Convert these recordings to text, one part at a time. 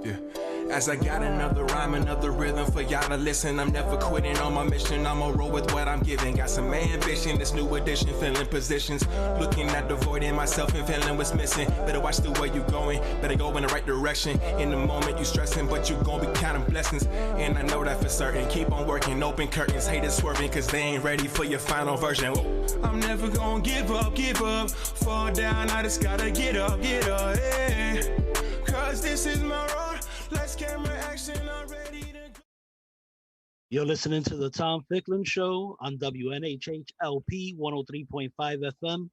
Yeah. As I got another rhyme, another rhythm for y'all to listen. I'm never quitting on my mission. I'm gonna roll with what I'm giving. Got some ambition, this new edition, filling positions. Looking at the void in myself and feeling what's missing. Better watch the way you going, better go in the right direction. In the moment you stressing, but you gon' be counting blessings. And I know that for certain. Keep on working, open curtains. Haters swerving, cause they ain't ready for your final version. Whoa. I'm never gonna give up. Fall down, I just gotta get up, yeah. Cause this is my road. Let's camera action, I'm ready to go. You're listening to the Tom Ficklin Show on WNHHLP 103.5 FM.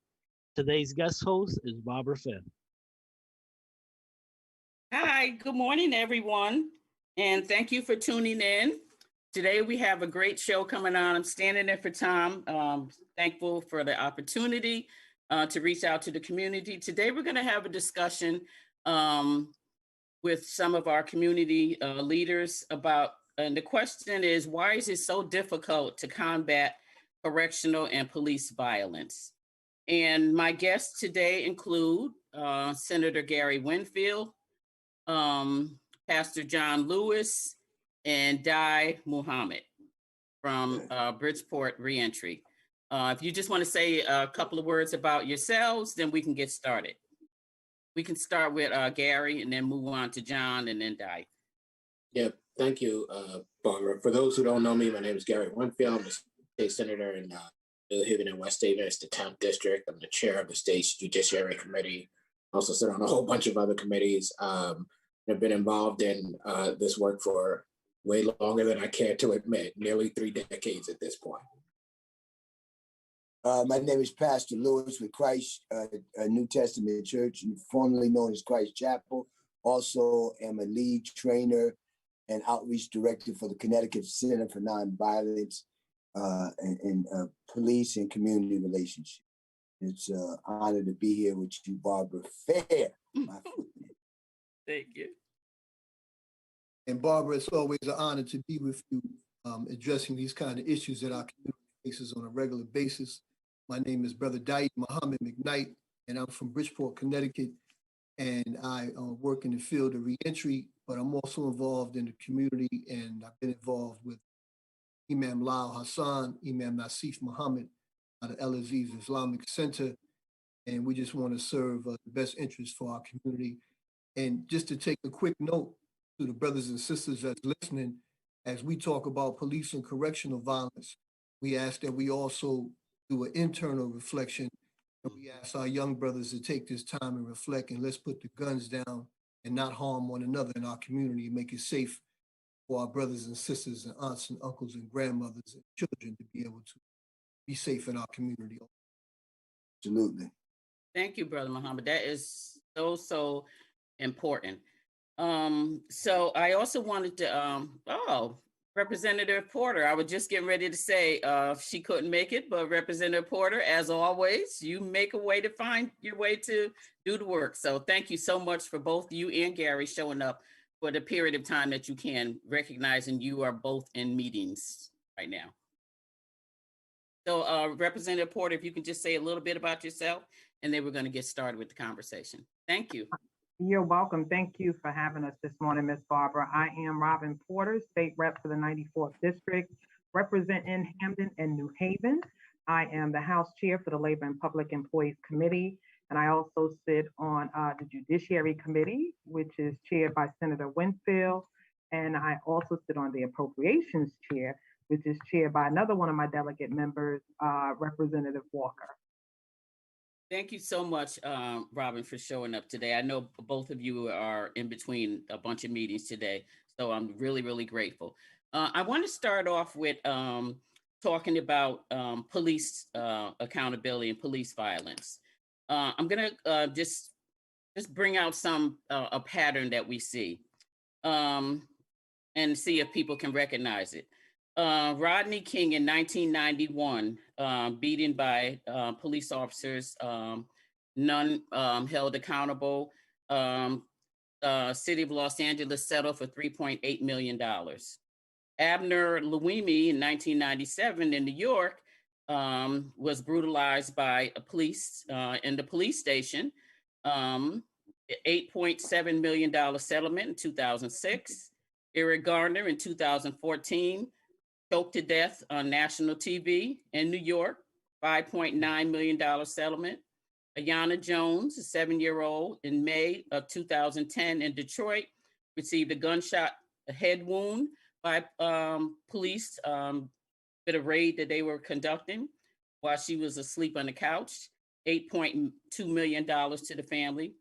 Today's guest host is Barbara Finn. Hi, good morning, everyone, and thank you for tuning in. Today we have a great show coming on. I'm standing in for Tom. Thankful for the opportunity to reach out to the community. Today we're going to have a discussion with some of our community leaders about, and the question is, why is it so difficult to combat correctional and police violence? And my guests today include Senator Gary Winfield, Pastor John Lewis, and Di Muhammad from Bridgeport Reentry. If you just want to say a couple of words about yourselves, then we can get started. We can start with Gary and then move on to John and then Di. Yep, thank you, Barbara. For those who don't know me, my name is Gary Winfield. I'm a state senator in New Haven and West Haven. It's the 10th district. I'm the chair of the state's Judiciary Committee. I also sit on a whole bunch of other committees. I've been involved in this work for way longer than I care to admit, nearly 3 decades at this point. My name is Pastor Lewis with Christ New Testament Church, formerly known as Christ Chapel. Also am a lead trainer and outreach director for the Connecticut Center for Nonviolence and Police and Community Relations. It's an honor to be here with you, Barbara Fair. Thank you. And Barbara, it's always an honor to be with you, addressing these kind of issues that our community faces on a regular basis. My name is Brother Di Muhammad McKnight, and I'm from Bridgeport, Connecticut, and I work in the field of reentry, but I'm also involved in the community, and I've been involved with Imam Lal Hassan, Imam Nasif Muhammad out of El Aziz Islamic Center, and we just want to serve the best interests for our community. And just to take a quick note to the brothers and sisters that's listening, as we talk about police and correctional violence, we ask that we also do an internal reflection, and we ask our young brothers to take this time and reflect, and let's put the guns down and not harm one another in our community and make it safe for our brothers and sisters and aunts and uncles and grandmothers and children to be able to be safe in our community. Absolutely. Thank you, Brother Muhammad. That is so important. So I also wanted to, Representative Porter, I was just getting ready to say she couldn't make it, but Representative Porter, as always, you make a way to find your way to do the work. So thank you so much for both you and Gary showing up for the period of time that you can, recognizing you are both in meetings right now. So Representative Porter, if you can just say a little bit about yourself, and then we're going to get started with the conversation. Thank you. You're welcome. Thank you for having us this morning, Ms. Barbara. I am Robin Porter, State Rep for the 94th District, representing Hamden and New Haven. I am the House Chair for the Labor and Public Employees Committee, and I also sit on the Judiciary Committee, which is chaired by Senator Winfield, and I also sit on the Appropriations Chair, which is chaired by another one of my delegate members, Representative Walker. Thank you so much, Robin, for showing up today. I know both of you are in between a bunch of meetings today, so I'm really, really grateful. I want to start off with talking about police accountability and police violence. I'm going to just bring out a pattern that we see and see if people can recognize it. Rodney King in 1991, beaten by police officers, none held accountable. City of Los Angeles settled for $3.8 million. Abner Louimi in 1997 in New York was brutalized by a police in the police station. $8.7 million settlement in 2006. Eric Garner in 2014, choked to death on national TV in New York, $5.9 million settlement. Ayanna Jones, a 7-year-old, in May of 2010 in Detroit, received a gunshot head wound by police with a raid that they were conducting while she was asleep on the couch. $8.2 million to the family.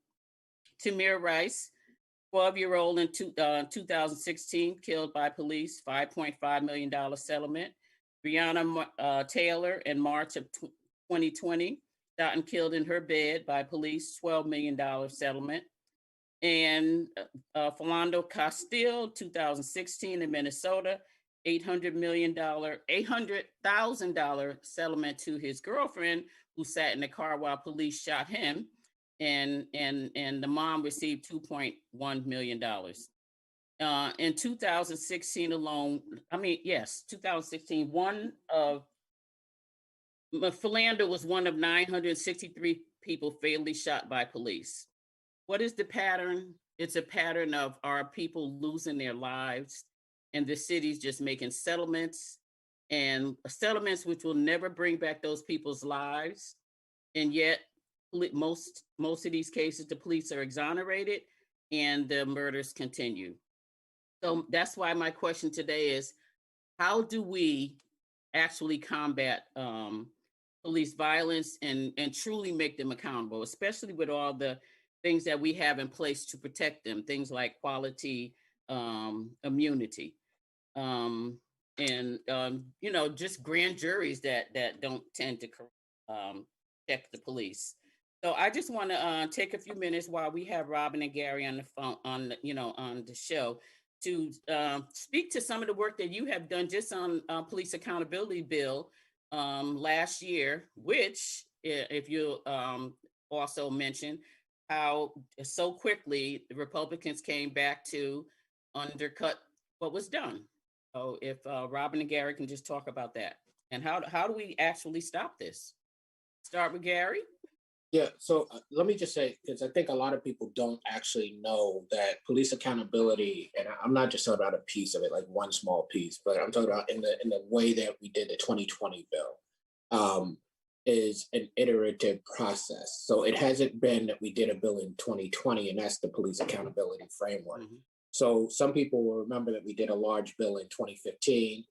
Tamir Rice, 12-year-old in 2016, killed by police, $5.5 million settlement. Breonna Taylor in March of 2020, shot and killed in her bed by police, $12 million settlement. And Philando Castile, 2016 in Minnesota, $800,000 settlement to his girlfriend who sat in the car while police shot him. And the mom received $2.1 million. In 2016 alone, 2016, Philando was one of 963 people fatally shot by police. What is the pattern? It's a pattern of our people losing their lives and the cities just making settlements which will never bring back those people's lives. And yet most of these cases, the police are exonerated and the murders continue. So that's why my question today is, how do we actually combat police violence and truly make them accountable, especially with all the things that we have in place to protect them, things like quality immunity, just grand juries that don't tend to check the police. So I just want to take a few minutes while we have Robin and Gary on the phone, on the show, to speak to some of the work that you have done just on police accountability bill last year, which, if you also mention how so quickly the Republicans came back to undercut what was done. So if Robin and Gary can just talk about that, and how do we actually stop this? Start with Gary. Yeah, so let me just say, because I think a lot of people don't actually know that police accountability, and I'm not just talking about a piece of it, like one small piece, but I'm talking about in the way that we did the 2020 bill, is an iterative process. So it hasn't been that we did a bill in 2020, and that's the police accountability framework. Mm-hmm. So some people will remember that we did a large bill in 2015.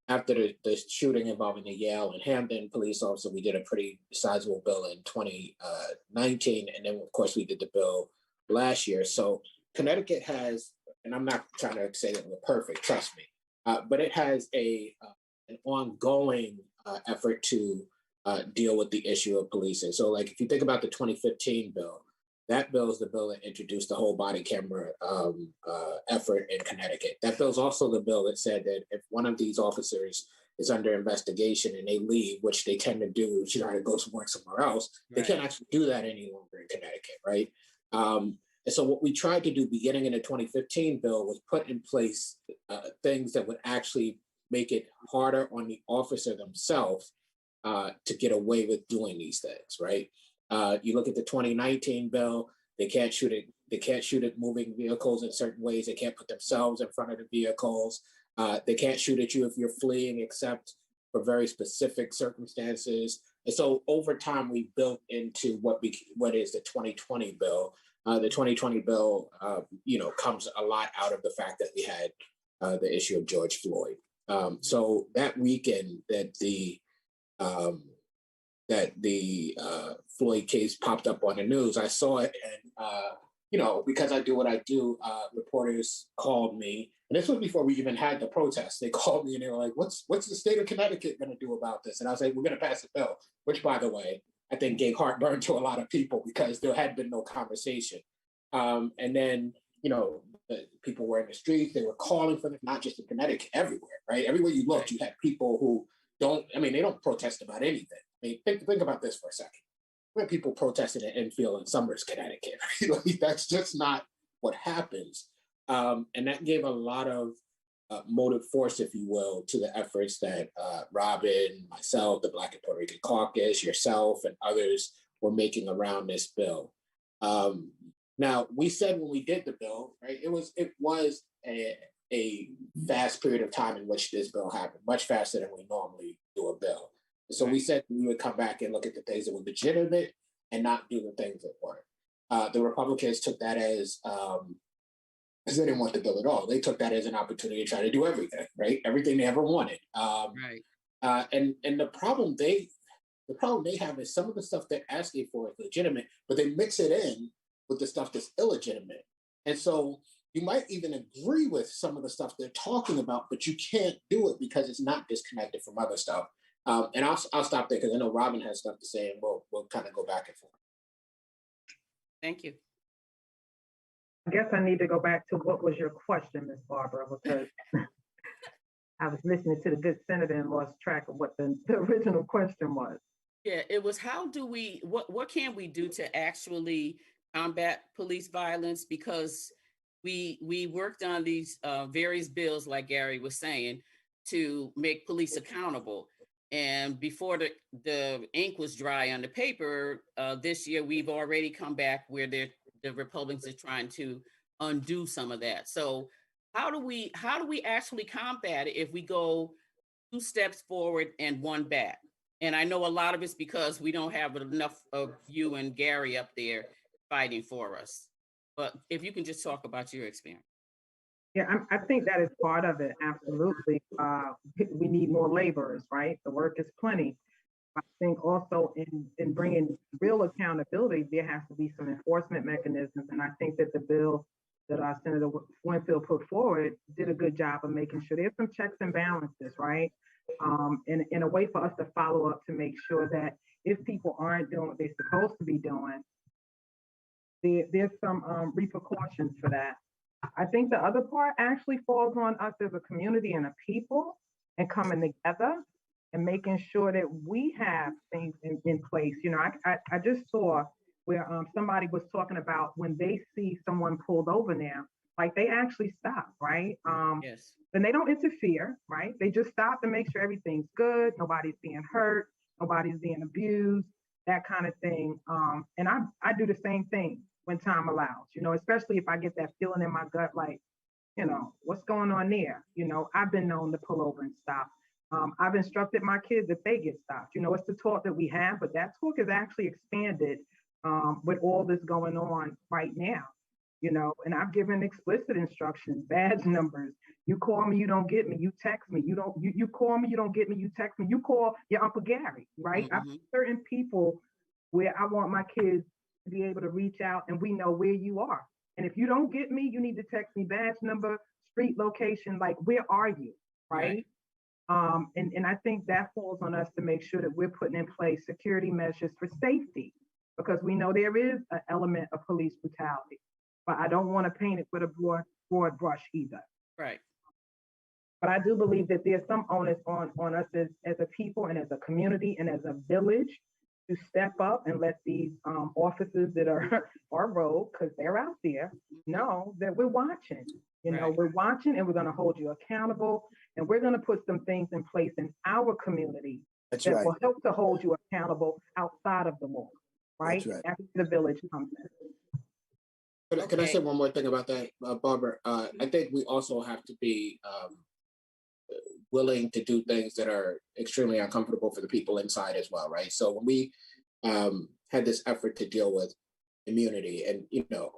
After the shooting involving the Yale and Hampden police officer, we did a pretty sizable bill in 2019. And then, of course, we did the bill last year. So Connecticut has, and I'm not trying to say that we're perfect, trust me, but it has an ongoing effort to deal with the issue of policing. So, like, if you think about the 2015 bill, that bill is the bill that introduced the whole body camera effort in Connecticut. That bill is also the bill that said that if one of these officers is under investigation and they leave, which they tend to do, try to go work somewhere else, right, they can't actually do that any longer in Connecticut, right? And so what we tried to do beginning in the 2015 bill was put in place things that would actually make it harder on the officer themselves to get away with doing these things, right? You look at the 2019 bill, they can't shoot it. They can't shoot at moving vehicles in certain ways. They can't put themselves in front of the vehicles. They can't shoot at you if you're fleeing, except for very specific circumstances. And so over time, we built into what is the 2020 bill. The 2020 bill, comes a lot out of the fact that we had the issue of George Floyd. So that weekend that the Floyd case popped up on the news, I saw it, and because I do what I do, reporters called me, and this was before we even had the protest. They called me and they were like, "What's the state of Connecticut going to do about this?" And I was like, "We're going to pass a bill," which, by the way, I think gave heartburn to a lot of people because there had been no conversation. And then people were in the streets; they were calling for them, not just in Connecticut, everywhere, right? Everywhere you looked, you had people who they don't protest about anything. I mean, think about this for a second. We have people protesting in Enfield and Somers, Connecticut. Like, that's just not what happens. And that gave a lot of motive force, if you will, to the efforts that Robin, myself, the Black and Puerto Rican Caucus, yourself, and others were making around this bill. Now, we said when we did the bill, right, it was a fast period of time in which this bill happened, much faster than we normally do a bill. So we said we would come back and look at the things that were legitimate and not do the things that weren't. The Republicans took that as, because they didn't want the bill at all. They took that as an opportunity to try to do everything, right? Everything they ever wanted. And the problem they have is some of the stuff they're asking for is legitimate, but they mix it in with the stuff that's illegitimate. And so you might even agree with some of the stuff they're talking about, but you can't do it because it's not disconnected from other stuff. And I'll stop there because I know Robin has stuff to say, and we'll kind of go back and forth. Thank you. I guess I need to go back to what was your question, Ms. Barbara, because I was listening to the good senator and lost track of what the original question was. Yeah, it was what can we do to actually combat police violence? Because we worked on these various bills, like Gary was saying, to make police accountable. And before the ink was dry on the paper, this year we've already come back where the Republicans are trying to undo some of that. So how do we actually combat it if we go 2 steps forward and 1 back? And I know a lot of it's because we don't have enough of you and Gary up there fighting for us. But if you can just talk about your experience. Yeah, I think that is part of it. Absolutely. We need more laborers, right? The work is plenty. I think also in bringing real accountability, there has to be some enforcement mechanisms. And I think that the bill that Senator Winfield put forward did a good job of making sure there's some checks and balances, right? And in a way for us to follow up to make sure that if people aren't doing what they're supposed to be doing, there's some repercussions for that. I think the other part actually falls on us as a community and a people and coming together and making sure that we have things in place. You know, I just saw where somebody was talking about when they see someone pulled over now, like they actually stop, right? Yes. And they don't interfere, right? They just stop to make sure everything's good, nobody's being hurt, nobody's being abused, that kind of thing. And I do the same thing when time allows, you know, especially if I get that feeling in my gut, like, you know, what's going on there? You know, I've been known to pull over and stop. I've instructed my kids if they get stopped. You know, it's the talk that we have, but that talk is actually expanded with all this going on right now, you know, and I've given explicit instructions, badge numbers. You call me, you don't get me, you text me, you call me, you don't get me, you text me, you call your Uncle Gary, right? Mm-hmm. I've certain people where I want my kids to be able to reach out and we know where you are. And if you don't get me, you need to text me badge number, street location, like where are you, right? And I think that falls on us to make sure that we're putting in place security measures for safety, because we know there is an element of police brutality, but I don't want to paint it with a broad brush either. Right. But I do believe that there's some onus on us as a people and as a community and as a village to step up and let these officers that are rogue, because they're out there, know that we're watching. You know, we're watching and we're going to hold you accountable, and we're going to put some things in place in our community that will help to hold you accountable outside of the law, right? After the village comes in. Can I say one more thing about that, Barbara? I think we also have to be willing to do things that are extremely uncomfortable for the people inside as well, right? So when we had this effort to deal with immunity, and you know,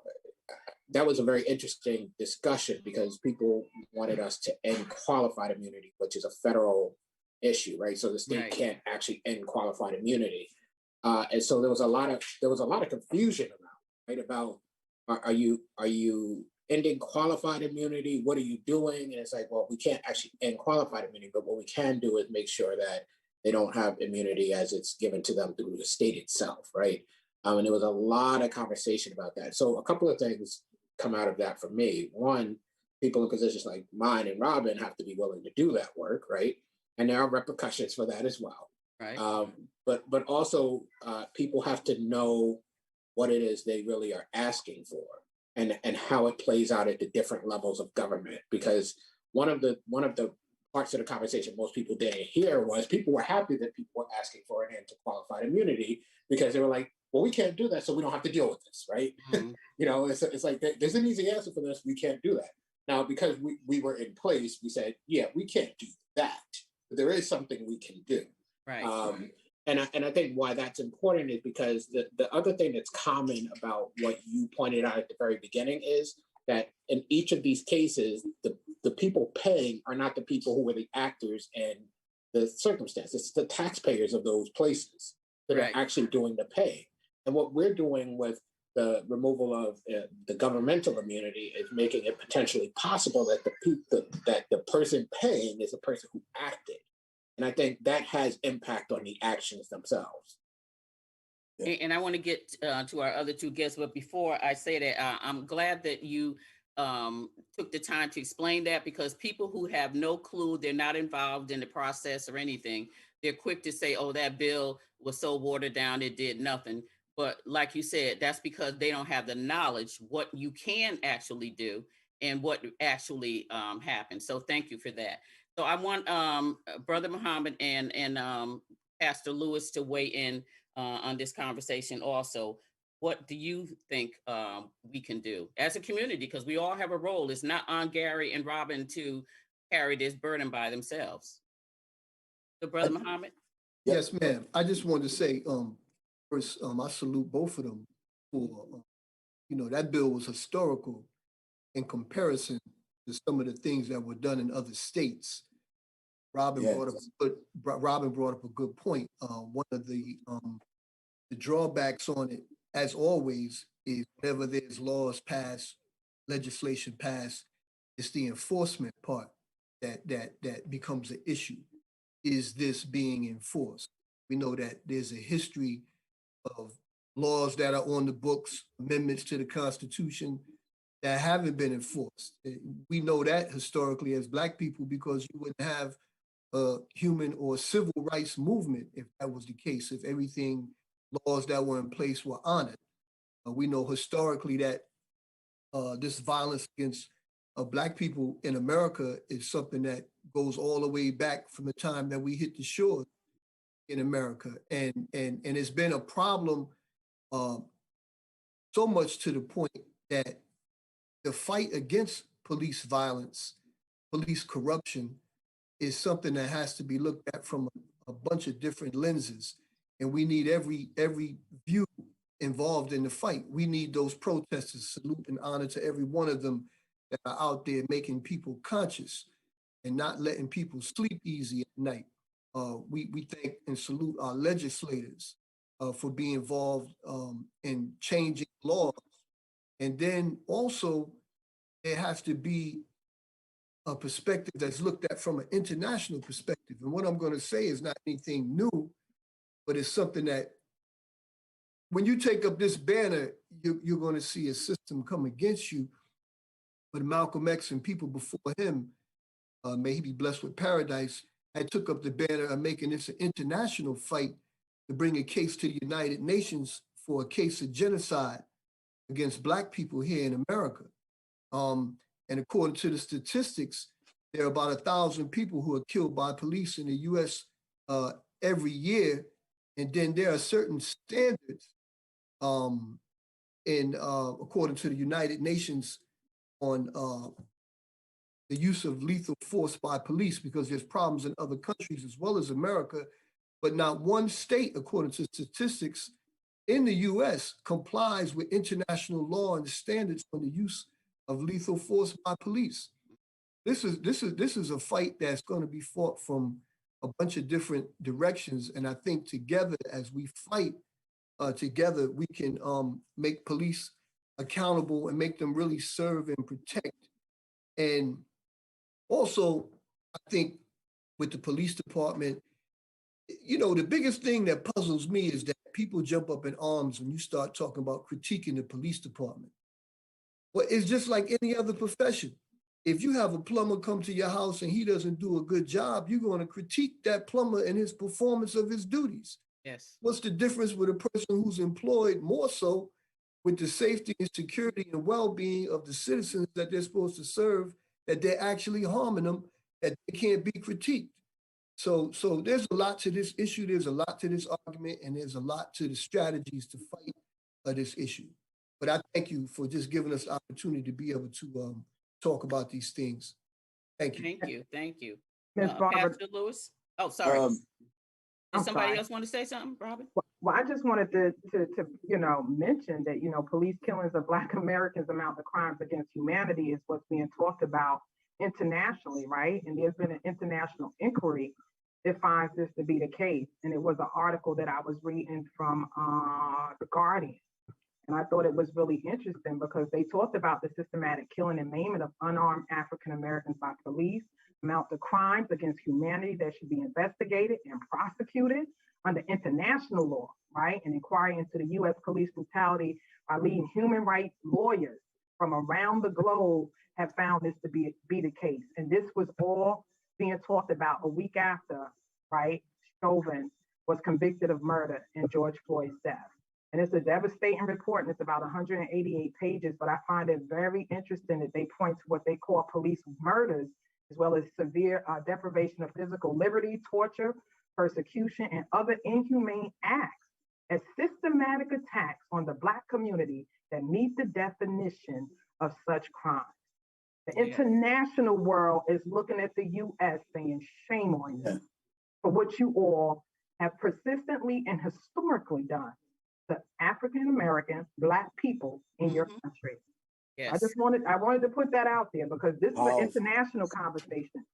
that was a very interesting discussion because people wanted us to end qualified immunity, which is a federal issue, right? So the state can't actually end qualified immunity, and so there was a lot of confusion about are you ending qualified immunity? What are you doing? And it's like, well, we can't actually end qualified immunity, but what we can do is make sure that they don't have immunity as it's given to them through the state itself, right? And there was a lot of conversation about that. So a couple of things come out of that for me. One, people in positions like mine and Robin have to be willing to do that work, right? And there are repercussions for that as well. Right. But also people have to know what it is they really are asking for and how it plays out at the different levels of government. Because one of the parts of the conversation most people didn't hear was people were happy that people were asking for an end to qualified immunity because they were like, well, we can't do that, so we don't have to deal with this, right? Mhm. You know, it's like there's an easy answer for this. We can't do that. Now, because we were in place, we said, yeah, we can't do that, but there is something we can do. Right. And I think why that's important is because the other thing that's common about what you pointed out at the very beginning is that in each of these cases, the people paying are not the people who were the actors in the circumstances. It's the taxpayers of those places that Right. are actually doing the pay. And what we're doing with the removal of the governmental immunity is making it potentially possible that the person paying is the person who acted. And I think that has impact on the actions themselves. And I want to get to our other two guests, but before I say that, I'm glad that you took the time to explain that, because people who have no clue, they're not involved in the process or anything, they're quick to say, oh, that bill was so watered down, it did nothing. But like you said, that's because they don't have the knowledge what you can actually do and what actually happened. So thank you for that. So I want Brother Muhammad and Pastor Lewis to weigh in on this conversation also. What do you think we can do as a community? Because we all have a role. It's not on Gary and Robin to carry this burden by themselves. So, Brother Muhammad? Yes, ma'am. I just wanted to say, first, I salute both of them for, that bill was historical in comparison to some of the things that were done in other states. Robin brought up a good point. One of the drawbacks on it, as always, is whenever there's laws passed, legislation passed, it's the enforcement part that becomes an issue. Is this being enforced? We know that there's a history of laws that are on the books, amendments to the Constitution that haven't been enforced. We know that historically as Black people because you wouldn't have a human or civil rights movement if that was the case, if everything, laws that were in place were honored. We know historically that this violence against Black people in America is something that goes all the way back from the time that we hit the shores in America. And it's been a problem so much to the point that the fight against police violence, police corruption, is something that has to be looked at from a bunch of different lenses. And we need every view involved in the fight. We need those protesters. Salute and honor to every one of them that are out there making people conscious and not letting people sleep easy at night. We thank and salute our legislators for being involved in changing laws. And then also there has to be a perspective that's looked at from an international perspective. And what I'm going to say is not anything new, but it's something that when you take up this banner, you're going to see a system come against you. But Malcolm X and people before him, may he be blessed with paradise, had took up the banner of making this an international fight to bring a case to the United Nations for a case of genocide against Black people here in America. And according to the statistics, there are about 1,000 people who are killed by police in the U.S. Every year. And then there are certain standards according to the United Nations on the use of lethal force by police, because there's problems in other countries as well as America, but not one state, according to statistics in the U.S., complies with international law and standards on the use of lethal force by police. This is a fight that's going to be fought from a bunch of different directions, and I think together, as we fight together, we can make police accountable and make them really serve and protect. And also, I think with the police department, the biggest thing that puzzles me is that people jump up in arms when you start talking about critiquing the police department. Well, it's just like any other profession. If you have a plumber come to your house and he doesn't do a good job, you're going to critique that plumber and his performance of his duties. Yes. What's the difference with a person who's employed more so with the safety and security and well-being of the citizens that they're supposed to serve, that they're actually harming them, that they can't be critiqued? So there's a lot to this issue. There's a lot to this argument, and there's a lot to the strategies to fight this issue. But I thank you for just giving us the opportunity to be able to talk about these things. Thank you. Thank you. Thank you. Ms. Barber. Pastor Lewis. Oh, sorry. Did somebody sorry. else want to say something, Robin? Well, I just wanted to mention that, police killings of Black Americans amount to crimes against humanity is what's being talked about internationally, right? And there's been an international inquiry that finds this to be the case. And it was an article that I was reading from The Guardian. And I thought it was really interesting because they talked about the systematic killing and maiming of unarmed African Americans by police amount to crimes against humanity that should be investigated and prosecuted under international law, right? An inquiry into the U.S. police brutality by leading human rights lawyers from around the globe have found this to be the case. And this was all being talked about a week after, right, Chauvin was convicted of murder in George Floyd's death. And it's a devastating report, and it's about 188 pages, but I find it very interesting that they point to what they call police murders, as well as severe deprivation of physical liberty, torture, persecution, and other inhumane acts as systematic attacks on the Black community that meet the definition of such crimes. The international world is looking at the U.S. saying, shame on you for what you all have persistently and historically done to African Americans, Black people in your country. Yes. I wanted to put that out there because this is an international conversation.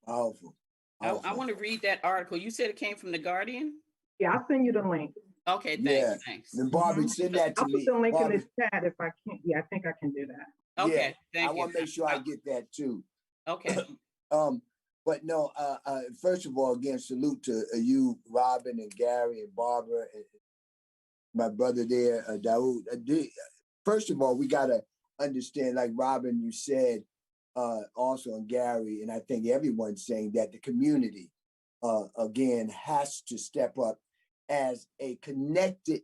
Powerful. I want to read that article. You said it came from The Guardian? Yeah, I'll send you the link. Okay, thanks. Then Barbie, send that to I'll me. put the link Barbie, in the chat if I can't. Yeah, I think I can do that. Okay, thank you. I want to make sure I get that too. Okay. But no, first of all, again, salute to you, Robin and Gary and Barbara and my brother there, Daoud. First of all, we got to understand, like Robin, you said, also, and Gary, and I think everyone's saying that the community, again, has to step up as a connected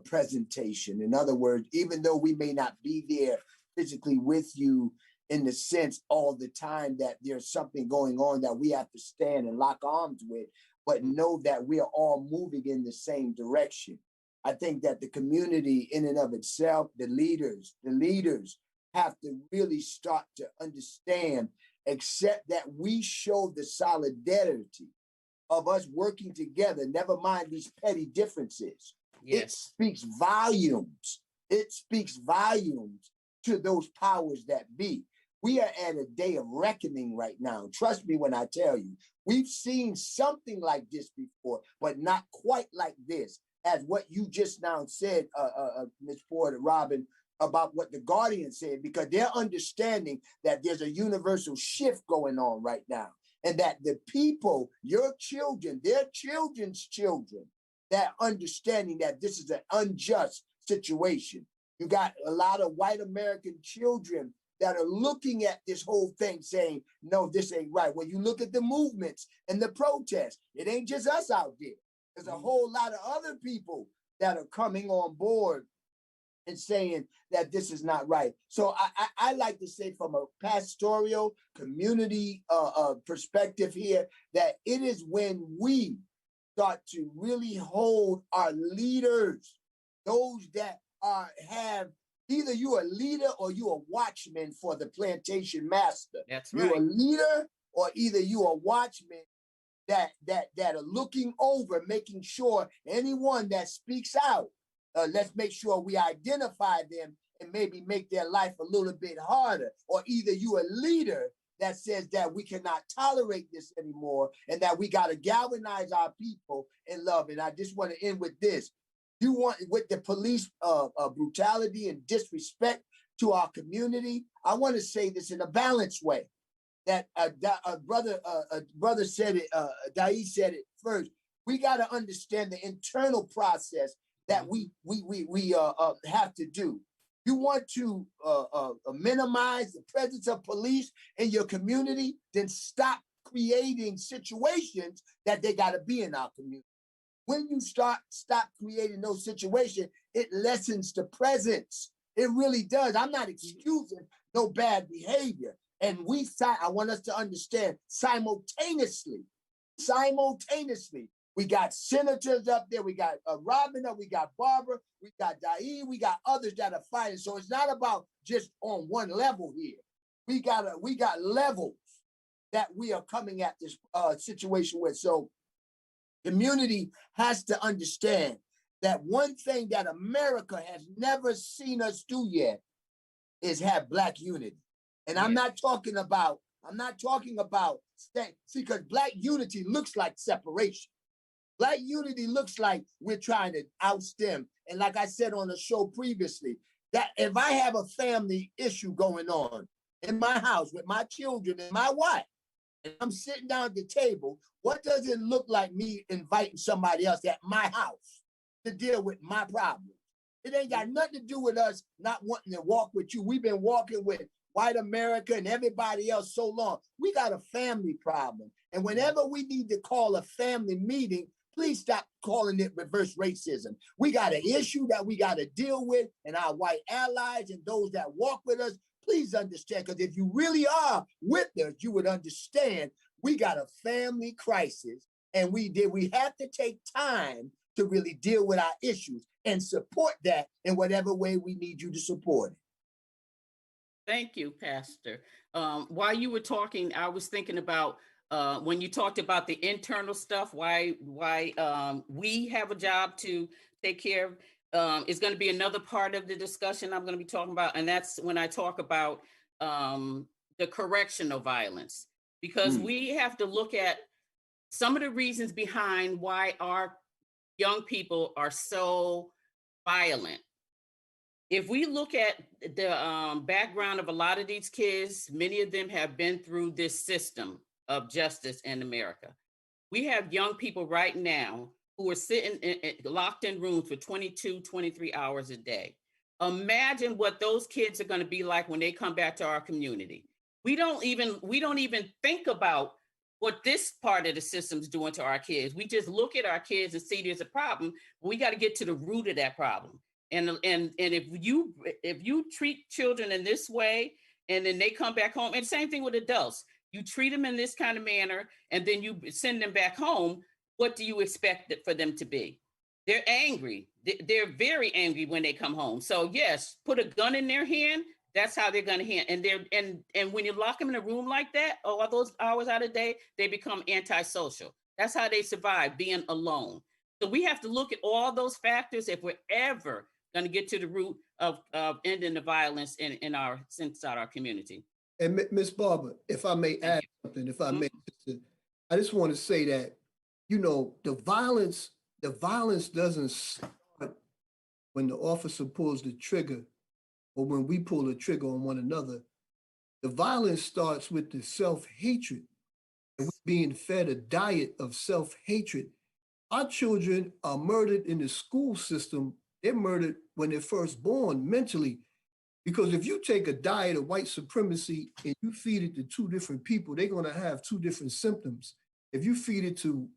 presentation. In other words, even though we may not be there physically with you in the sense all the time that there's something going on that we have to stand and lock arms with, but know that we are all moving in the same direction. I think that the community in and of itself, the leaders have to really start to understand, accept that we show the solidarity of us working together, never mind these petty differences. Yes. It speaks volumes. It speaks volumes to those powers that be. We are at a day of reckoning right now. Trust me when I tell you, we've seen something like this before, but not quite like this, as what you just now said, Ms. Porter, Robin, about what the Guardian said, because they're understanding that there's a universal shift going on right now, and that the people, your children, their children's children, that understanding that this is an unjust situation. You got a lot of white American children that are looking at this whole thing saying, no, this ain't right. When you look at the movements and the protests, it ain't just us out there. There's a whole lot of other people that are coming on board and saying that this is not right. So I like to say from a pastoral community perspective here, that it is when we start to really hold our leaders, those that have, either you're a leader or you're a watchman for the plantation master. That's right. You're a leader or either you're a watchman that are looking over, making sure anyone that speaks out, let's make sure we identify them and maybe make their life a little bit harder. Or either you're a leader that says that we cannot tolerate this anymore and that we got to galvanize our people in love. And I just want to end with this. You want, with the police brutality and disrespect to our community, I want to say this in a balanced way. That brother said it, Dai said it first. We got to understand the internal process that we have to do. You want to minimize the presence of police in your community, then stop creating situations that they got to be in our community. When you stop creating those situations, it lessens the presence. It really does. I'm not excusing no bad behavior. And I want us to understand simultaneously, we got senators up there, we got Robin, we got Barbara, we got Dae, we got others that are fighting. So it's not about just on one level here. We got levels that we are coming at this situation with. So community has to understand that one thing that America has never seen us do yet is have Black unity. And I'm not talking about because Black unity looks like separation. Black unity looks like we're trying to oust them. And like I said on the show previously, that if I have a family issue going on in my house with my children and my wife, and I'm sitting down at the table, what does it look like me inviting somebody else at my house to deal with my problem? It ain't got nothing to do with us not wanting to walk with you. We've been walking with white America and everybody else so long. We got a family problem. And whenever we need to call a family meeting, please stop calling it reverse racism. We got an issue that we got to deal with, and our white allies and those that walk with us, please understand, because if you really are with us, you would understand we got a family crisis, and we have to take time to really deal with our issues and support that in whatever way we need you to support it. Thank you, Pastor. While you were talking, I was thinking about when you talked about the internal stuff, why we have a job to take care of, is going to be another part of the discussion I'm going to be talking about. And that's when I talk about the correctional violence, because we have to look at some of the reasons behind why our young people are so violent. If we look at the background of a lot of these kids, many of them have been through this system of justice in America. We have young people right now who are sitting locked in rooms for 22, 23 hours a day. Imagine what those kids are going to be like when they come back to our community. We don't even think about what this part of the system's doing to our kids. We just look at our kids and see there's a problem. We got to get to the root of that problem. And if you treat children in this way, and then they come back home, and same thing with adults, you treat them in this kind of manner, and then you send them back home, what do you expect for them to be? They're angry. They're very angry when they come home. So yes, put a gun in their hand. That's how they're going to handle. And when you lock them in a room like that, all those hours out of the day, they become antisocial. That's how they survive, being alone. So we have to look at all those factors if we're ever going to get to the root of ending the violence inside our community. And Ms. Barber, if I may add something, I just want to say that, the violence doesn't start when the officer pulls the trigger or when we pull the trigger on one another. The violence starts with the self-hatred, and we're being fed a diet of self-hatred. Our children are murdered in the school system. They're murdered when they're first born mentally. Because if you take a diet of white supremacy and you feed it to two different people, they're going to have two different symptoms. If you feed it to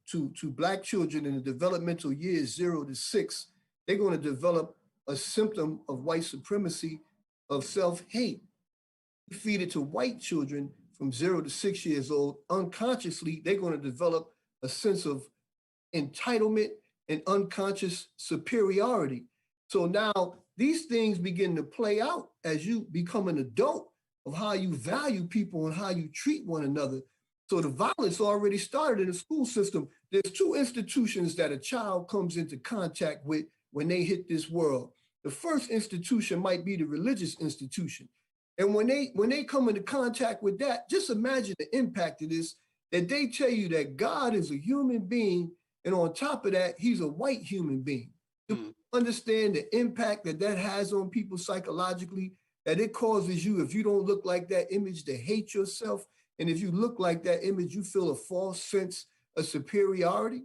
Black children in the developmental years 0 to 6, they're going to develop a symptom of white supremacy, of self-hate. You feed it to white children from 0 to 6 years old, unconsciously, they're going to develop a sense of entitlement and unconscious superiority. So now these things begin to play out as you become an adult of how you value people and how you treat one another. So the violence already started in the school system. There's two institutions that a child comes into contact with when they hit this world. The first institution might be the religious institution. And when they come into contact with that, just imagine the impact of this, that they tell you that God is a human being, and on top of that, he's a white human being. To understand the impact that has on people psychologically, that it causes you, if you don't look like that image, to hate yourself. And if you look like that image, you feel a false sense of superiority.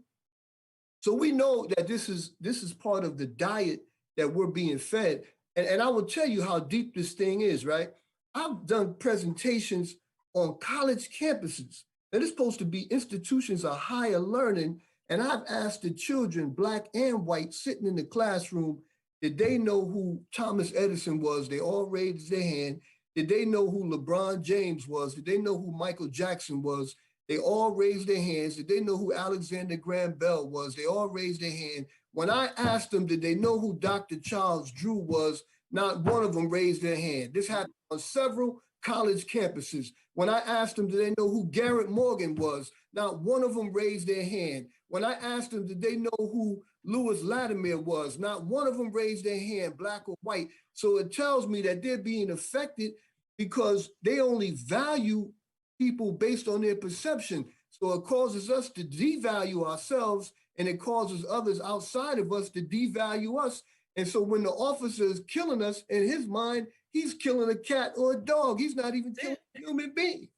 So we know that this is part of the diet that we're being fed. And I will tell you how deep this thing is, right? I've done presentations on college campuses. And it's supposed to be institutions of higher learning. And I've asked the children, Black and white, sitting in the classroom, did they know who Thomas Edison was? They all raised their hand. Did they know who LeBron James was? Did they know who Michael Jackson was? They all raised their hands. Did they know who Alexander Graham Bell was? They all raised their hand. When I asked them, did they know who Dr. Charles Drew was? Not one of them raised their hand. This happened on several college campuses. When I asked them, did they know who Garrett Morgan was? Not one of them raised their hand. When I asked them, did they know who Lewis Latimer was? Not one of them raised their hand, black or white. So it tells me that they're being affected because they only value people based on their perception. So it causes us to devalue ourselves, and it causes others outside of us to devalue us. And so when the officer is killing us, in his mind, he's killing a cat or a dog. He's not even killing a human being.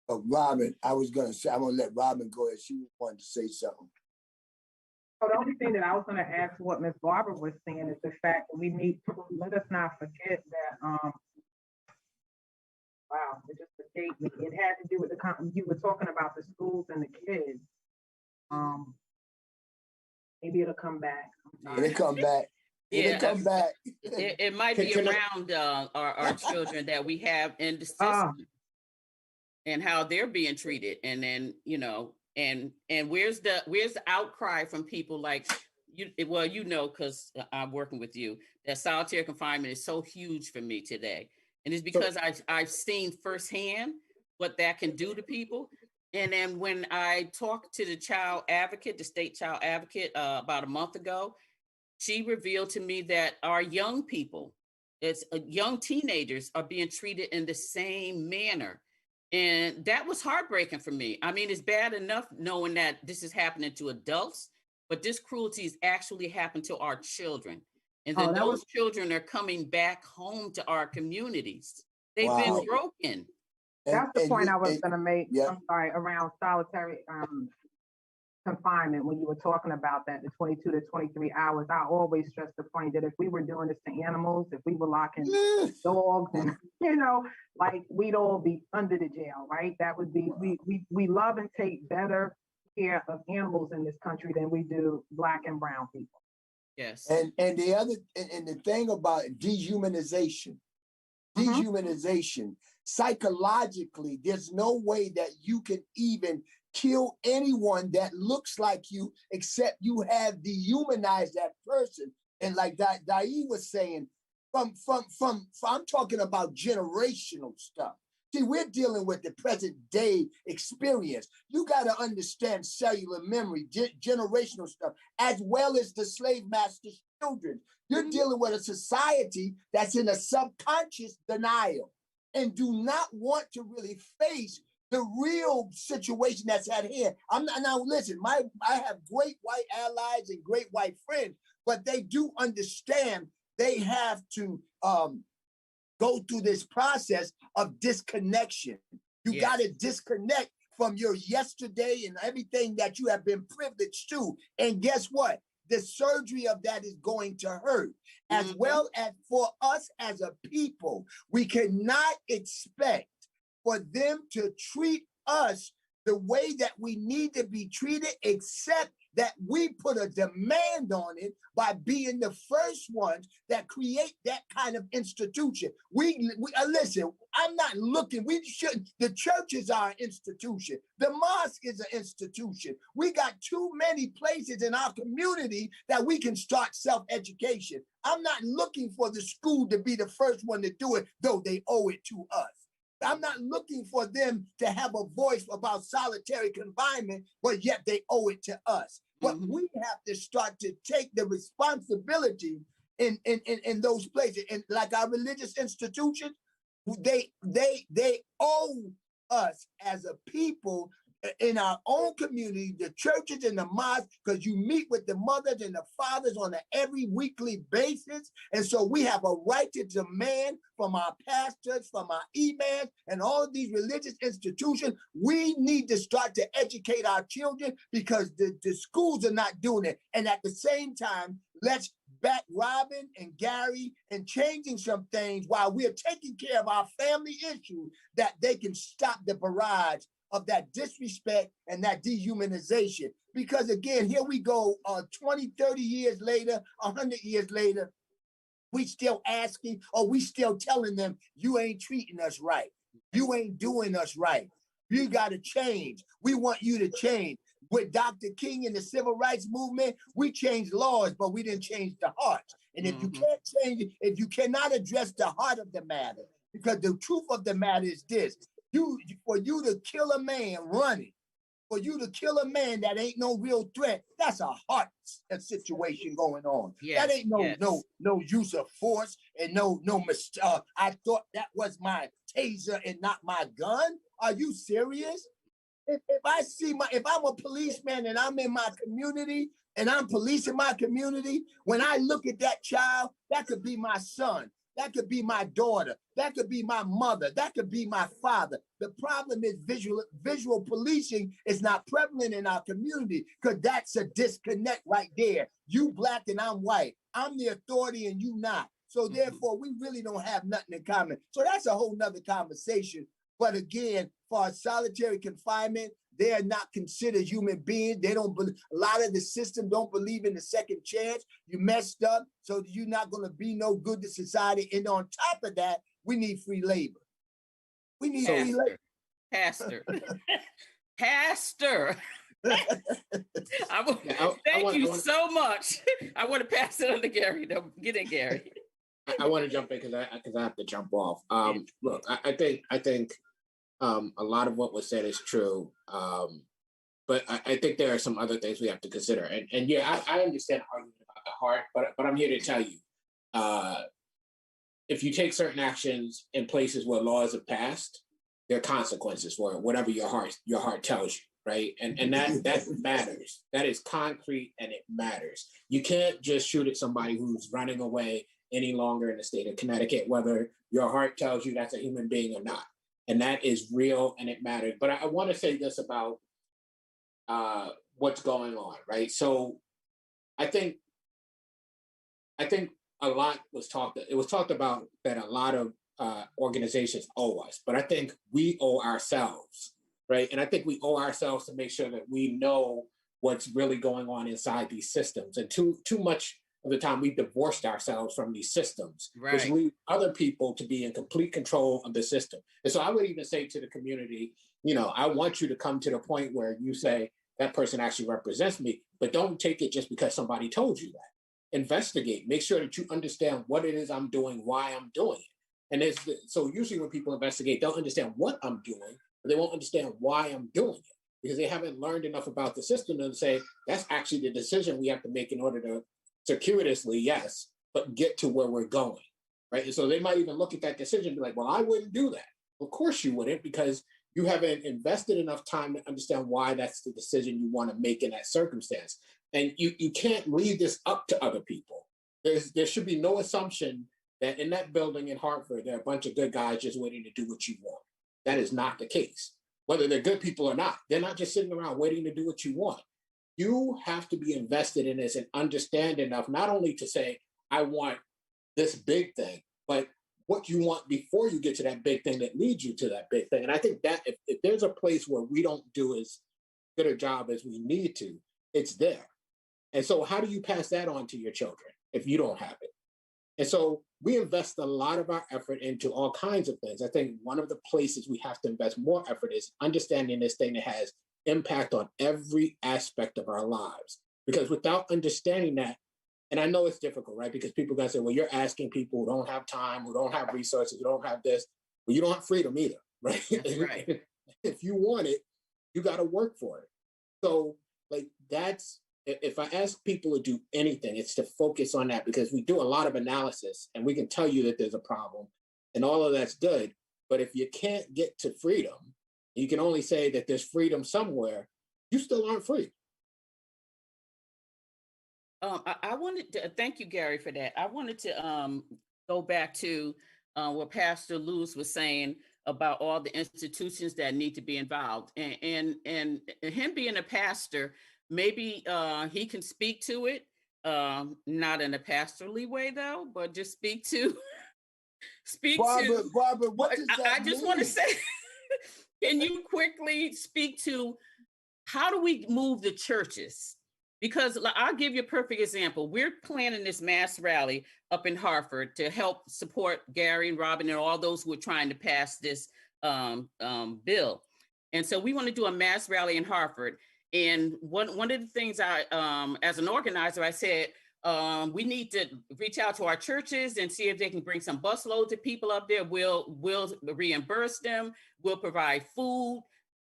Robin, I was going to say, I'm going to let Robin go ahead. She wanted to say something. So the only thing that I was going to add to what Ms. Barbara was saying is the fact that we need to, let us not forget that, wow, it just escaped me. It had to do with you were talking about the schools and the kids. Maybe it'll come back. It'll come back. It'll come back. It might be around our children that we have in the system and how they're being treated. And then, you know, and where's the outcry from people like you? Well, you know, because I'm working with you, that solitary confinement is so huge for me today. And it's because I've seen firsthand what that can do to people. And then when I talked to the child advocate, the state child advocate, about a month ago, she revealed to me that our young people, young teenagers, are being treated in the same manner. And that was heartbreaking for me. I mean, it's bad enough knowing that this is happening to adults, but this cruelty is actually happening to our children. And then those children are coming back home to our communities. They've been broken. That's the point I was going to make. Yeah. I'm sorry, around solitary confinement, when you were talking about that, the 22 to 23 hours, I always stress the point that if we were doing this to animals, if we were locking dogs and, you know, like we'd all be under the jail, right? That would be, we love and take better care of animals in this country than we do Black and brown people. Yes. And the thing about dehumanization, psychologically, there's no way that you can even kill anyone that looks like you, except you have dehumanized that person. And like Dai was saying, I'm talking about generational stuff. See, we're dealing with the present day experience. You got to understand cellular memory, generational stuff, as well as the slave master's children. You're dealing with a society that's in a subconscious denial and do not want to really face the real situation that's at hand. Now listen, I have great white allies and great white friends, but they do understand they have to go through this process of disconnection. You got to disconnect from your yesterday and everything that you have been privileged to. And guess what? The surgery of that is going to hurt. As well as for us as a people, we cannot expect for them to treat us the way that we need to be treated, except that we put a demand on it by being the first ones that create that kind of institution. We listen, I'm not looking, we shouldn't, the church is our institution. The mosque is an institution. We got too many places in our community that we can start self-education. I'm not looking for the school to be the first one to do it, though they owe it to us. I'm not looking for them to have a voice about solitary confinement, but yet they owe it to us. But we have to start to take the responsibility in those places. And like our religious institutions, they owe us as a people in our own community, the churches and the mosques, because you meet with the mothers and the fathers on an every weekly basis. And so we have a right to demand from our pastors, from our imams, and all of these religious institutions. We need to start to educate our children because the schools are not doing it. And at the same time, let's back Robin and Gary and changing some things while we're taking care of our family issues, that they can stop the barrage of that disrespect and that dehumanization. Because again, here we go 20, 30 years later, 100 years later, We still asking, or we still telling them, you ain't treating us right. You ain't doing us right. You got to change. We want you to change. With Dr. King and the civil rights movement, we changed laws, but we didn't change the hearts. And if you can't change it, if you cannot address the heart of the matter, because the truth of the matter is this, for you to kill a man running, for you to kill a man that ain't no real threat, that's a heart situation going on. That ain't no use of force and I thought that was my taser and not my gun. Are you serious? If I'm a policeman and I'm in my community and I'm policing my community, when I look at that child, that could be my son. That could be my daughter. That could be my mother. That could be my father. The problem is visual policing is not prevalent in our community because that's a disconnect right there. You black and I'm white. I'm the authority and you not. So therefore, we really don't have nothing in common. So that's a whole nother conversation. But again, for solitary confinement, they are not considered human beings. They don't believe, a lot of the system don't believe in the second chance. You messed up, so you're not going to be no good to society. And on top of that, we need free labor. We need free labor. Pastor. Thank you so much. I want to pass it on to Gary. Get in, Gary. I want to jump in because I have to jump off. Look, I think a lot of what was said is true, but I think there are some other things we have to consider. And yeah, I understand the argument about the heart, but I'm here to tell you, if you take certain actions in places where laws have passed, there are consequences for it, whatever your heart tells you, right? And that matters. That is concrete and it matters. You can't just shoot at somebody who's running away any longer in the state of Connecticut, whether your heart tells you that's a human being or not. And that is real and it matters. But I want to say this about what's going on, right? So I think a lot was talked about that a lot of organizations owe us, but I think we owe ourselves, right? And I think we owe ourselves to make sure that we know what's really going on inside these systems. And too much of the time we've divorced ourselves from these systems, which lead other people to be in complete control of the system. And so I would even say to the community, I want you to come to the point where you say, that person actually represents me, but don't take it just because somebody told you that. Investigate, make sure that you understand what it is I'm doing, why I'm doing it. And so usually when people investigate, they'll understand what I'm doing, but they won't understand why I'm doing it because they haven't learned enough about the system to say, that's actually the decision we have to make in order to circuitously, yes, but get to where we're going, right? And so they might even look at that decision and be like, well, I wouldn't do that. Of course you wouldn't, because you haven't invested enough time to understand why that's the decision you want to make in that circumstance. And you can't leave this up to other people. There should be no assumption that in that building in Hartford, there are a bunch of good guys just waiting to do what you want. That is not the case. Whether they're good people or not, they're not just sitting around waiting to do what you want. You have to be invested in this and understand enough, not only to say, I want this big thing, but what you want before you get to that big thing that leads you to that big thing. And I think that if there's a place where we don't do as good a job as we need to, it's there. And so how do you pass that on to your children if you don't have it? And so we invest a lot of our effort into all kinds of things. I think one of the places we have to invest more effort is understanding this thing that has impact on every aspect of our lives. Because without understanding that, and I know it's difficult, right? Because people are going to say, well, you're asking people who don't have time, who don't have resources, who don't have this. Well, you don't have freedom either, right? That's right. If you want it, you got to work for it. So if I ask people to do anything, it's to focus on that, because we do a lot of analysis and we can tell you that there's a problem and all of that's good. But if you can't get to freedom, you can only say that there's freedom somewhere, you still aren't free. I wanted to thank you, Gary, for that. I wanted to go back to what Pastor Lewis was saying about all the institutions that need to be involved, and him being a pastor, maybe he can speak to it, not in a pastorly way though, but just speak to Barbara, what does that I just mean? want to say, can you quickly speak to how do we move the churches Because I'll give you a perfect example. We're planning this mass rally up in Hartford to help support Gary and Robin and all those who are trying to pass this bill. And so we want to do a mass rally in Hartford. And one of the things I, as an organizer, I said, we need to reach out to our churches and see if they can bring some busloads of people up there. We'll reimburse them. We'll provide food,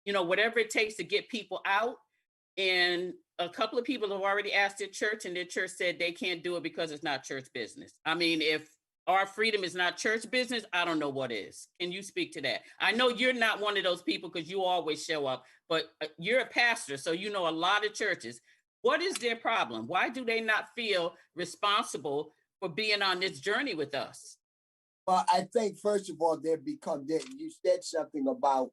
you know, whatever it takes to get people out. And a couple of people have already asked their church, and their church said they can't do it because it's not church business. I mean, if our freedom is not church business, I don't know what is. Can you speak to that? I know you're not one of those people because you always show up, but you're a pastor, so you know a lot of churches. What is their problem? Why do they not feel responsible for being on this journey with us? Well, I think first of all, you said something about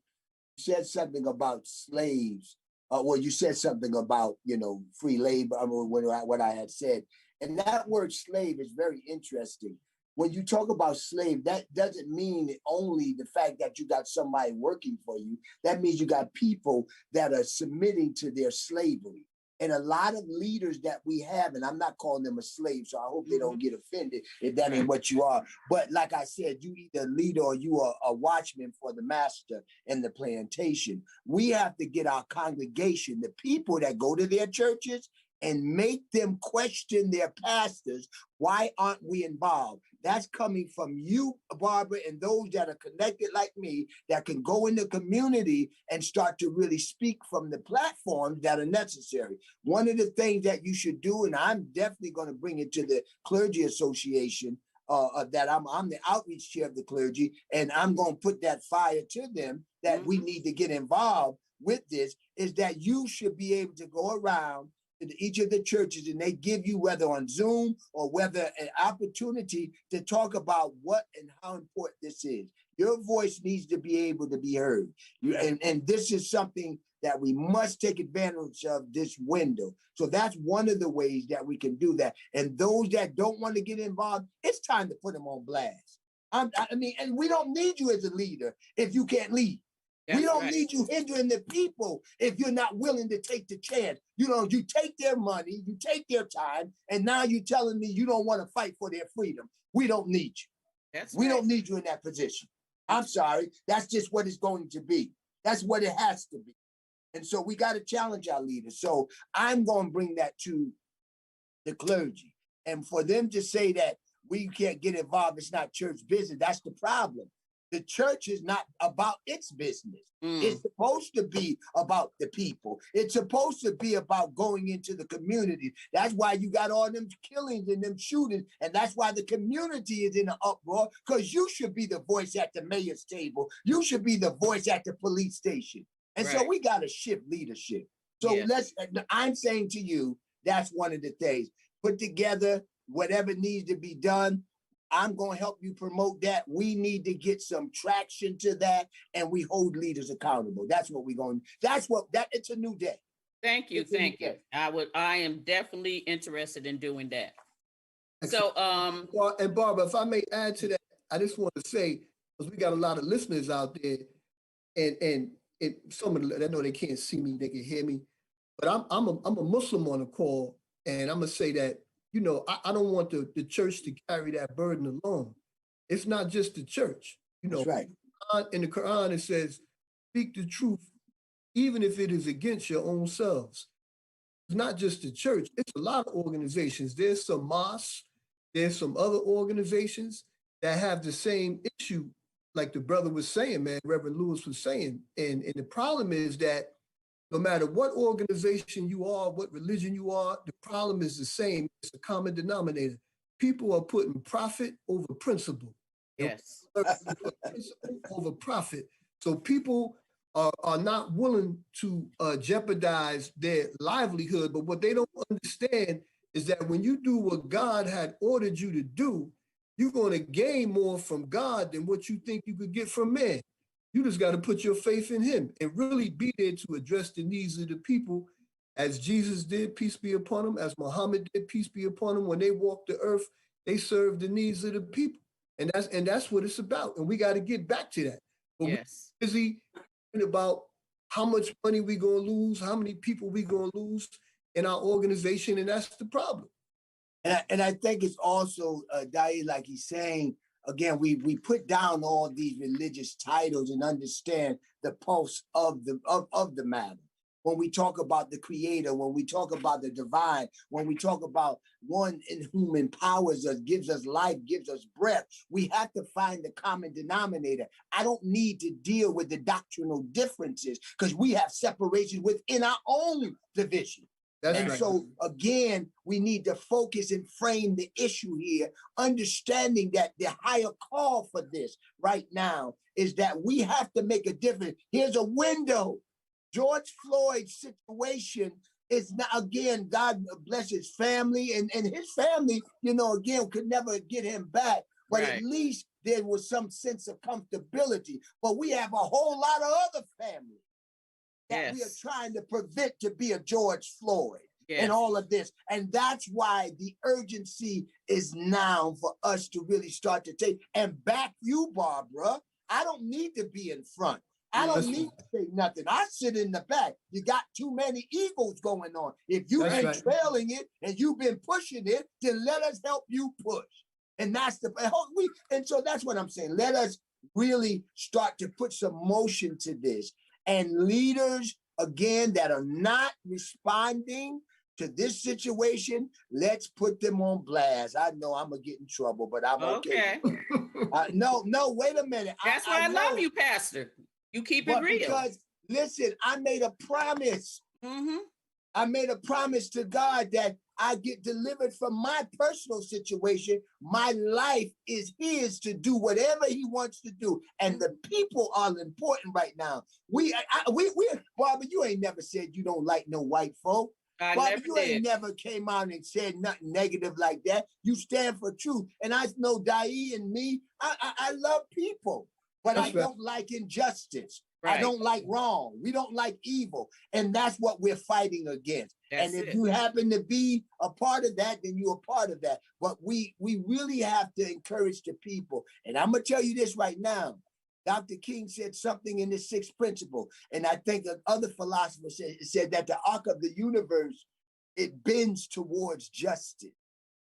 slaves. Well, you said something about, you know, free labor. I mean, what I had said, and that word slave is very interesting. When you talk about slave, that doesn't mean only the fact that you got somebody working for you. That means you got people that are submitting to their slavery. And a lot of leaders that we have, and I'm not calling them a slave, so I hope they don't get offended if that ain't what you are. But like I said, you either a leader or you are a watchman for the master in the plantation. We have to get our congregation, the people that go to their churches, and make them question their pastors. Why aren't we involved? That's coming from you, Barbara, and those that are connected like me that can go in the community and start to really speak from the platforms that are necessary. One of the things that you should do, and I'm definitely going to bring it to the Clergy Association, that I'm the outreach chair of the clergy, and I'm going to put that fire to them that we need to get involved with this, is that you should be able to go around to each of the churches, and they give you, whether on Zoom or whether an opportunity to talk about what and how important this is. Your voice needs to be able to be heard. And this is something that we must take advantage of, this window. So that's one of the ways that we can do that. And those that don't want to get involved, it's time to put them on blast. I mean, and we don't need you as a leader if you can't lead. That's we don't need you hindering the people if you're not willing to take the chance. You know, you take their money, you take their time, and now you're telling me you don't want to fight for their freedom. We don't need you. We don't need you in that position. I'm sorry. That's just what it's going to be. That's what it has to be. And so we got to challenge our leaders. So I'm going to bring that to the clergy. And for them to say that we can't get involved, it's not church business, that's the problem. The church is not about its business. It's supposed to be about the people. It's supposed to be about going into the community. That's why you got all them killings and them shootings. And that's why the community is in an uproar, because you should be the voice at the mayor's table. You should be the voice at the police station. And so we got to shift leadership. So I'm saying to you, that's one of the things. Put together whatever needs to be done. I'm going to help you promote that. We need to get some traction to that, and we hold leaders accountable. That's what we're going to, it's a new day. Thank you. Thank you. I am definitely interested in doing that. So, and Barbara, if I may add to that, I just want to say, because we got a lot of listeners out there, and some of them, I know they can't see me, they can hear me, but I'm a Muslim on the call, and I'm going to say that, you know, I don't want the church to carry that burden alone. It's not just the church. You know, right. In the Quran, it says, speak the truth, even if it is against your own selves. It's not just the church. It's a lot of organizations. There's some mosques. There's some other organizations that have the same issue, like the brother was saying, man, Reverend Lewis was saying. And the problem is that no matter what organization you are, what religion you are, the problem is the same. It's a common denominator. People are putting profit over principle. Yes. Principle over profit. So people are not willing to jeopardize their livelihood. But what they don't understand is that when you do what God had ordered you to do, you're going to gain more from God than what you think you could get from man. You just got to put your faith in him and really be there to address the needs of the people, as Jesus did, peace be upon him, as Muhammad did, peace be upon him. When they walked the earth, they served the needs of the people. And that's what it's about. And we got to get back to that. But we're busy about how much money we going to lose, how many people we going to lose. in our organization, and that's the problem. And I think it's also, Dai, like he's saying, again, we put down all these religious titles and understand the pulse of the matter. When we talk about the creator, when we talk about the divine, when we talk about one in whom empowers us, gives us life, gives us breath, we have to find the common denominator. I don't need to deal with the doctrinal differences because we have separation within our own division. That's and right. So again, we need to focus and frame the issue here, understanding that the higher call for this right now is that we have to make a difference. Here's a window. George Floyd's situation is not, again, God bless his family and his family, again, could never get him back. But at least there was some sense of comfortability. But we have a whole lot of other families that we are trying to prevent to be a George Floyd and all of this. And that's why the urgency is now for us to really start to take and back you, Barbara. I don't need to be in front. I don't need to say nothing. I sit in the back. You got too many egos going on. If you've been trailing it and you've been pushing it, then let us help you push. And that's so that's what I'm saying. Let us really start to put some motion to this. And leaders, again, that are not responding to this situation, let's put them on blast. I know I'm gonna get in trouble, but I'm okay. No, wait a minute. That's why I love you, Pastor. You keep it real. Because, listen, I made a promise. Mm-hmm. I made a promise to God that I get delivered from my personal situation. My life is his to do whatever he wants to do. And the people are important right now. Barbara, you ain't never said you don't like no white folk. Barbara, you ain't never came out and said nothing negative like that. You stand for truth. And I know Dai and me, I love people. But I don't like injustice. I don't like wrong. We don't like evil. And that's what we're fighting against. And if you happen to be a part of that, then you're a part of that. But we really have to encourage the people. And I'm going to tell you this right now. Dr. King said something in the sixth principle. And I think other philosophers said that the arc of the universe, it bends towards justice.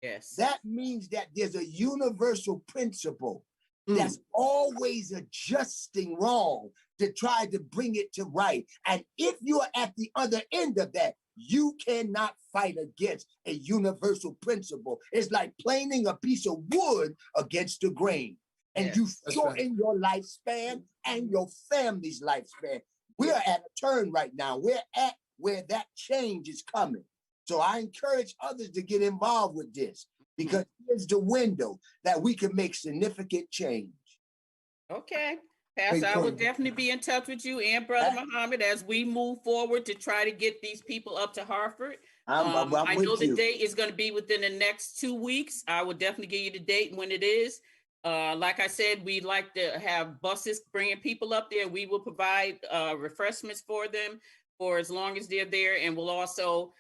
Yes. That means that there's a universal principle that's always adjusting wrong to try to bring it to right. And if you're at the other end of that, you cannot fight against a universal principle. It's like planing a piece of wood against the grain. And you shorten your lifespan and your family's lifespan. We're at a turn right now. We're at where that change is coming. So I encourage others to get involved with this. Because here's the window that we can make significant change. Okay. Pastor, I will definitely be in touch with you and Brother Muhammad as we move forward to try to get these people up to Hartford. I know the date is going to be within the next 2 weeks. I will definitely give you the date when it is. Like I said, we like to have buses bringing people up there. We will provide refreshments for them for as long as they're there, and we'll also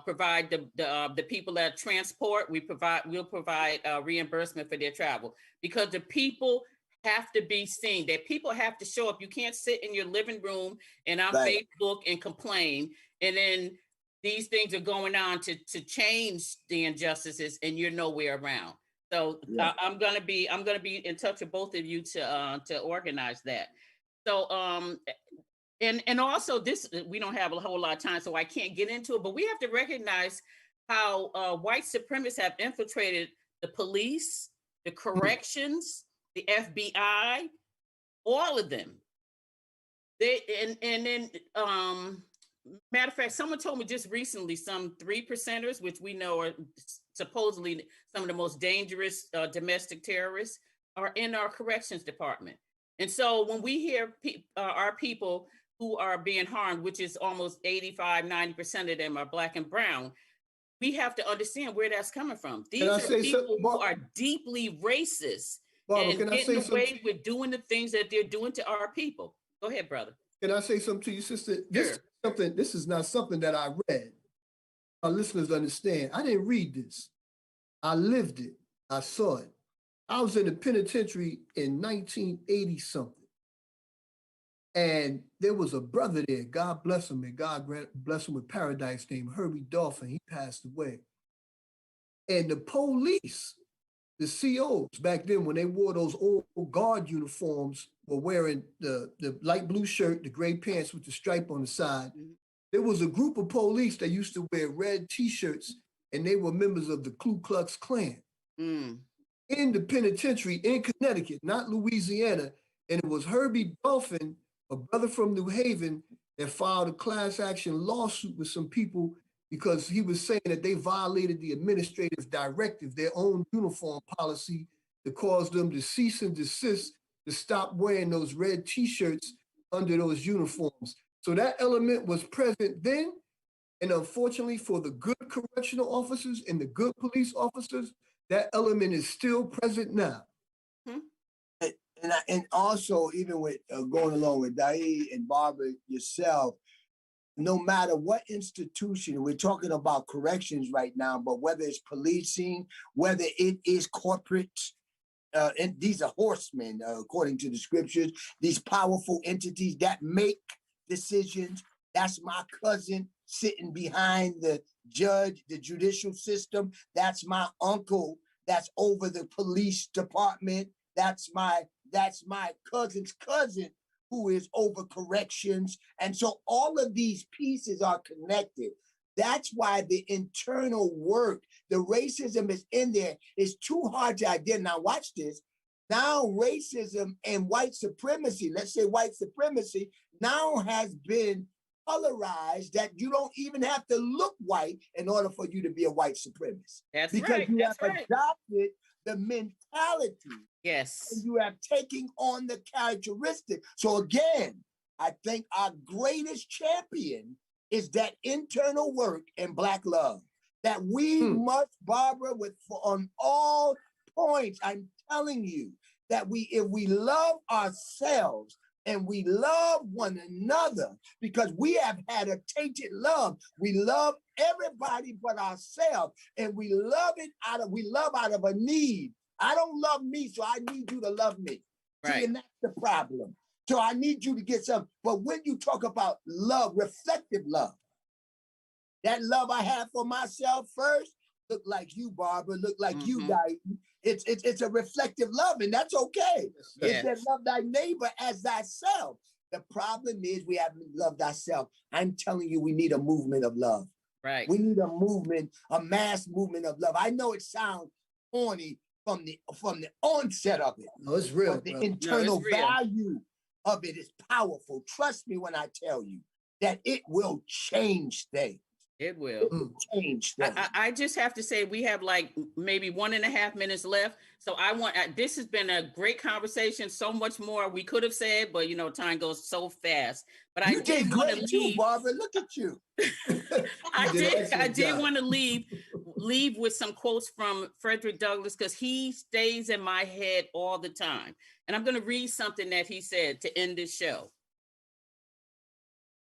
provide the people that transport. We'll provide reimbursement for their travel, because the people have to be seen. That people have to show up. You can't sit in your living room and on Facebook and complain, and then these things are going on to change the injustices, and you're nowhere around. So I'm gonna be in touch with both of you to organize that. So and also this, we don't have a whole lot of time, so I can't get into it, but we have to recognize how white supremacists have infiltrated the police, the corrections, the FBI, all of them. Matter of fact, someone told me just recently some 3%ers, which we know are supposedly some of the most dangerous domestic terrorists, are in our corrections department. And so when we hear our people who are being harmed, which is almost 85-90% of them are Black and brown, we have to understand where that's coming from. These are people who are deeply racist and getting away with doing the things that they're doing to our people. Go ahead, brother. Can I say something to you, sister? This is not something that I read. Our listeners understand. I didn't read this. I lived it. I saw it. I was in the penitentiary in 1980 something. And there was a brother there, God bless him, and God bless him with paradise, named Herbie Dolphin. He passed away. And the police, the COs back then, when they wore those old guard uniforms, were wearing the light blue shirt, the gray pants with the stripe on the side. There was a group of police that used to wear red T-shirts, and they were members of the Ku Klux Klan. In the penitentiary in Connecticut, not Louisiana. And it was Herbie Dolphin, a brother from New Haven, that filed a class action lawsuit with some people because he was saying that they violated the administrative directive, their own uniform policy, that caused them to cease and desist to stop wearing those red T-shirts under those uniforms. So that element was present then. And unfortunately for the good correctional officers and the good police officers, that element is still present now. And also, even with going along with Daeed and Barbara yourself, no matter what institution, we're talking about corrections right now, but whether it's policing, whether it is corporate, and these are horsemen, according to the scriptures, these powerful entities that make decisions. That's my cousin sitting behind the judge, the judicial system. That's my uncle that's over the police department. That's my cousin's cousin who is over corrections. And so all of these pieces are connected. That's why the internal work, the racism is in there. It's too hard to identify. Now watch this. Now racism and white supremacy, let's say white supremacy, now has been colorized that you don't even have to look white in order for you to be a white supremacist. That's because right. you That's have right. adopted the mentality. Yes. And you have taken on the characteristic. So again, I think our greatest champion is that internal work and Black love that we must, Barbara, on all points. I'm telling you that if we love ourselves and we love one another, because we have had a tainted love. We love everybody but ourselves, and we love out of a need. I don't love me, so I need you to love me. Right. See, and that's the problem. So I need you to get some. But when you talk about love, reflective love, that love I have for myself first, look like you, Barbara, look like you, Diane. It's a reflective love, and that's okay. Yes. It said love thy neighbor as thyself. The problem is we haven't loved ourselves. I'm telling you, we need a movement of love. Right. We need a movement, a mass movement of love. I know it sounds corny from the onset of it. No, it's real. But the brother. internal value of it is powerful. Trust me when I tell you that it will change things. It will. Change things. I just have to say we have like maybe 1.5 minutes left. So this has been a great conversation. So much more we could have said, but time goes so fast. But you did great too, Barbara. Look at you. I did want to leave with some quotes from Frederick Douglass because he stays in my head all the time. And I'm going to read something that he said to end this show.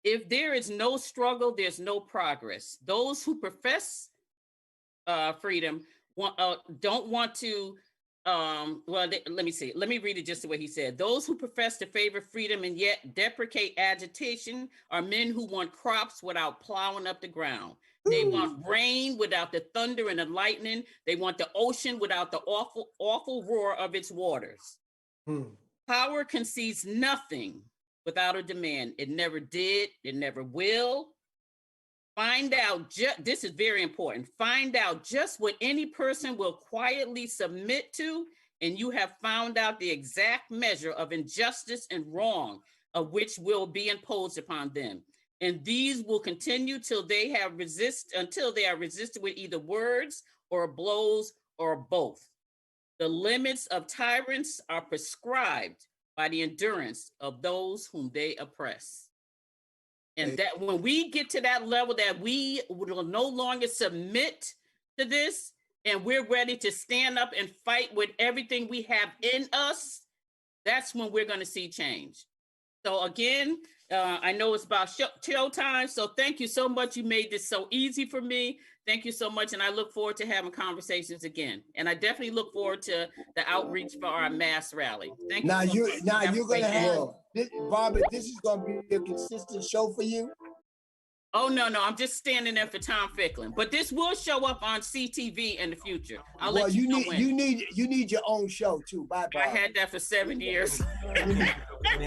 If there is no struggle, there's no progress. Those who profess freedom don't want to, let me see. Let me read it just the way he said. Those who profess to favor freedom and yet deprecate agitation are men who want crops without plowing up the ground. They want rain without the thunder and the lightning. They want the ocean without the awful roar of its waters. Power concedes nothing without a demand. It never did. It never will. Find out, this is very important. Find out just what any person will quietly submit to, and you have found out the exact measure of injustice and wrong of which will be imposed upon them. And these will continue until they are resisted with either words or blows or both. The limits of tyrants are prescribed by the endurance of those whom they oppress. And that when we get to that level that we will no longer submit to this, and we're ready to stand up and fight with everything we have in us, that's when we're going to see change. So again, I know it's about show time, so thank you so much. You made this so easy for me. Thank you so much, and I look forward to having conversations again. And I definitely look forward to the outreach for our mass rally. Thank you. Now so you're much. now Have a you're gonna great day. have this, Barbara. This is gonna be a consistent show for you. Oh no, I'm just standing there for Tom Ficklin. But this will show up on CTV in the future. I'll let you know when. You need your own show too. Bye bye. I had that for 7 years.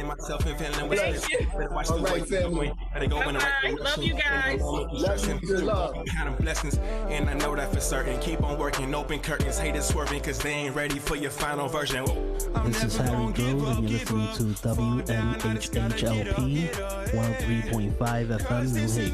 myself and feeling with Thank you. watch the way family. gotta go in the right Bye-bye. direction. Love you guys. Love you. Good love. Kind of blessings, and I know that for certain. Keep on working, open curtains, haters swerving, cause they ain't ready for your final version. This is Harry Grove, and you're listening to WNHHLP 103.5 FM New Haven.